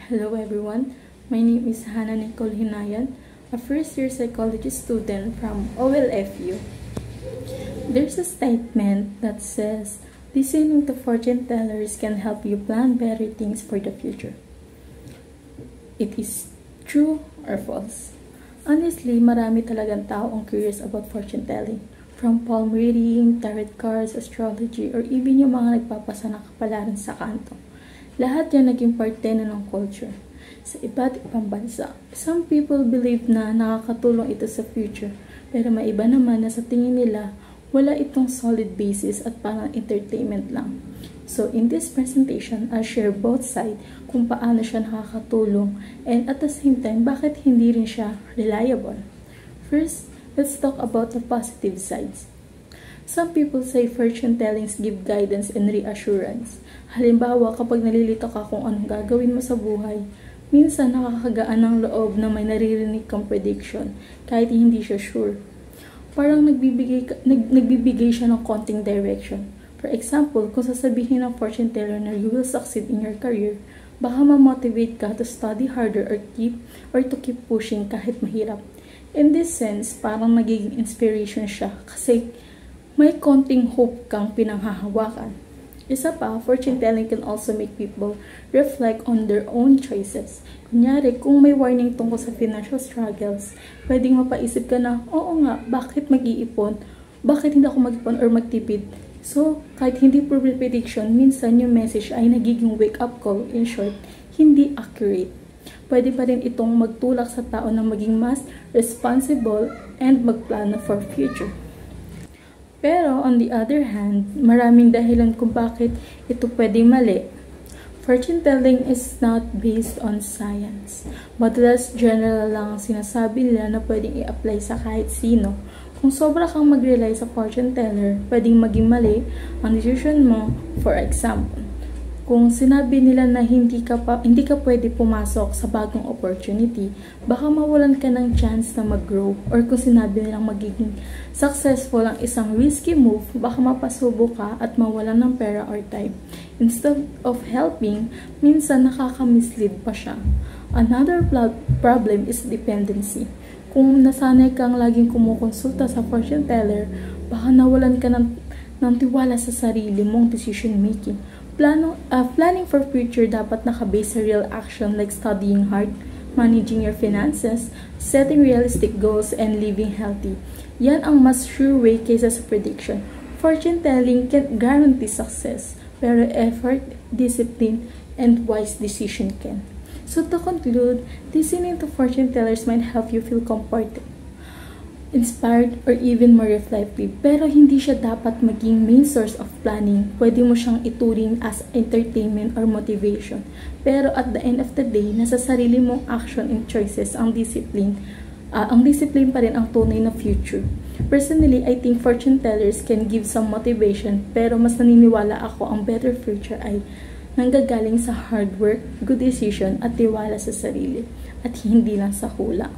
Hello everyone, my name is Hannah Nicole Hinayan, a first-year psychology student from OLFU. There's a statement that says, listening to fortune tellers can help you plan better things for the future. It is true or false? Honestly, marami talagang tao ang curious about fortune telling. From palm reading, tarot cards, astrology, or even yung mga nagpapasa ng kapalaran sa kanto. Lahat yan naging parte na ng culture sa iba't ibang bansa. Some people believe na nakakatulong ito sa future, pero may iba naman na sa tingin nila wala itong solid basis at parang entertainment lang. So in this presentation, I'll share both sides kung paano siya nakakatulong and at the same time, bakit hindi rin siya reliable. First, let's talk about the positive sides. Some people say fortune tellings give guidance and reassurance. Halimbawa, kapag nalilito ka kung anong gagawin mo sa buhay, minsan nakakagaan ng loob na may naririnig kang prediction kahit hindi siya sure. Parang nagbibigay siya ng konting direction. For example, kung sasabihin ng fortune teller na you will succeed in your career, baka ma-motivate ka to study harder or to keep pushing kahit mahirap. In this sense, parang magiging inspiration siya kasi may konting hope kang pinanghahawakan. Isa pa, fortune telling can also make people reflect on their own choices. Kunyari, kung may warning tungkol sa financial struggles, pwedeng mapaisip ka na, oo nga, bakit mag-iipon? Bakit hindi ako mag-ipon or magtipid? So, kahit hindi proper prediction, minsan yung message ay nagiging wake-up call. In short, hindi accurate. Pwede pa rin itong magtulak sa tao na maging mas responsible and magplano for future. Pero, on the other hand, maraming dahilan kung bakit ito pwedeng mali. Fortune telling is not based on science. Madalas general lang ang sinasabi nila na pwedeng i-apply sa kahit sino. Kung sobra kang mag-rely sa fortune teller, pwedeng maging mali ang decision mo. For example, kung sinabi nila na hindi ka pwede pumasok sa bagong opportunity, baka mawalan ka ng chance na mag-grow. Or kung sinabi nilang magiging successful ang isang risky move, baka mapasubo ka at mawalan ng pera or time. Instead of helping, minsan nakaka-mislead pa siya. Another problem is dependency. Kung nasanay kang laging kumukonsulta sa fortune teller, baka nawalan ka ng tiwala sa sarili mong decision making. Planning for future dapat nakabase sa real action like studying hard, managing your finances, setting realistic goals, and living healthy. Yan ang mas sure way kaysa sa prediction. Fortune telling can't guarantee success, pero effort, discipline, and wise decision can. So to conclude, listening to fortune tellers might help you feel comforted, inspired, or even more reflective. Pero hindi siya dapat maging main source of planning. Pwede mo siyang ituring as entertainment or motivation. Pero at the end of the day, nasa sarili mong action and choices ang discipline. Ang discipline pa rin ang tunay na future. Personally, I think fortune tellers can give some motivation, pero mas naniniwala ako ang better future ay nanggagaling sa hard work, good decision, at tiwala sa sarili, at hindi lang sa hula.